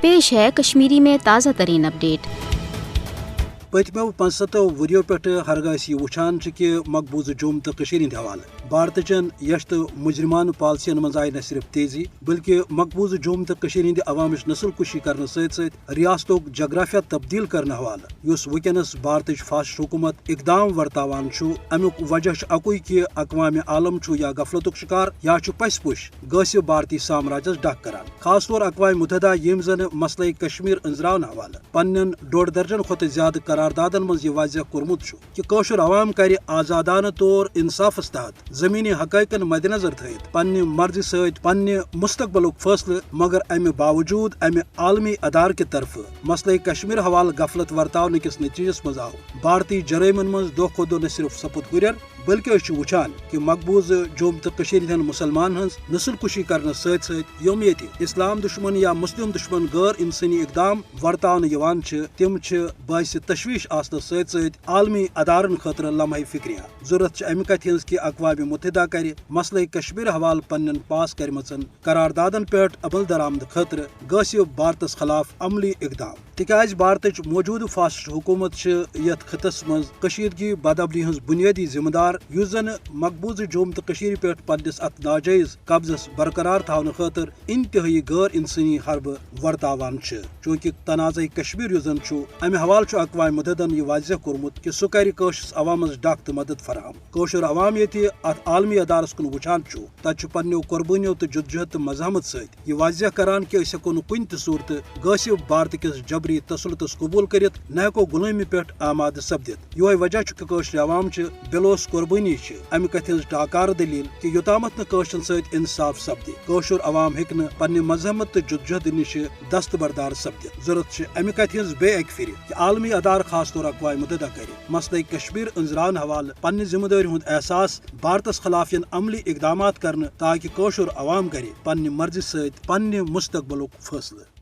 پیش ہے کشمیری میں تازہ ترین اپڈیٹ۔ پتمو 75 وریو پہ ہرگاہ یہ وچان کہ مقبوضہ جوم تو ہند حوالہ بھارت چن یش تو مجرمان پالسین من آئی نہ صرف تیزی بلکہ مقبوضہ جوم تو ہند عوامچ نسل کشی کرنے ست ریاست جغرافیہ تبدیل کرنے حوالہ اس ونکس بھارت فاسٹ حکومت اقدام ورتان امیک وجہ اکوئی کہ اقوام عالم یا غفلت شکار یا پس پش غصب بھارتی سامراجس ڈک کران، خاص طور اقوام متحدہ یم زن مسئلہ کشمیر انزراون حوالہ پنن 1.5 درجن کھت زیادہ قراردادن من یہ واضح کورمت کہ قوشر عوام کر آزادانہ طور انصافس تحت زمینی حقائقن مد نظر تھیت پنہ مرضی ست پنہ مستقبلک فیصلہ، مگر امہ باوجود امہ عالمی ادار کی طرف مسئلہ کشمیر حوالہ غفلت ورتاؤ کس نتیجس مز آو بھارتی جرائمن من دہ کھت دہ نہ صرف سپد ہریر بلکہ وچان کہ مقبوضہ جوم تو ہند مسلمان ہز نسل کشی کرنے ست ست یم یت اسلام دشمن یا مسلم دشمن غیر انسانی اقدام ورتاؤ تم باعث تشویش آسنس ست ست عالمی ادارن خاطر لمحہ فکریہ ضرورت امہ کتھ ہز کہ اقوام متحدہ کر مسئلہ کشمیر حوالہ پنن پاس کرمچن قراردادن پہ عمل درآمد خاطر غصب بھارتس خلاف عملی اقدام، تکیاز بھارتچ موجودہ فاسٹ حکومت یت خطس مز کشیدگی بدعملی ہز بنیادی ذمہ دار، اس زن مقبوضہ جوم تو پہ پنس ات ناجائز قبضس برقرار تھونہ خاطر انتہائی غیر انسانی حربہ ورتاوان چونکہ تنازع کشمیر اس زن امہ حوالہ اقوام متحدہ یہ واضح کورمت کہ سہ کر عوامس ڈک تو مدد فراہم۔ کوشر عوام یت ات عالمی ادارس کن وچان تت پنو قربانیوں تو جدوجہد تو مزاحمت ست یہ واضح کران کہ اس ہیکو کن تہ صورت غصب بھارت کس جبری تسلطس قبول کرت نہ ہیکو غلامی پہ آماد سپدت۔ یہ وجہ کہ قوشر عوام بلوس قربانی امہ کتھ ہز ٹاکار دلیل کہ یوتامت قوشرن ست انصاف سپدی قوشر عوام ہیک پنہ مزاحمت تو جدوجہد نش دستبردار سپدت۔ ضرورت امہ کتھ ہز بے اک پھر کہ عالمی ادار خاص طور اقوام متحدہ کر مسئلہ کشمیر انزراون حوالہ پنہ ذمہ داری ہند احساس بھارتس خلاف عملی اقدامات کرنے تاکہ قوشر عوام کر پنہ مرضی ست پنہ مستقبلک فیصلہ۔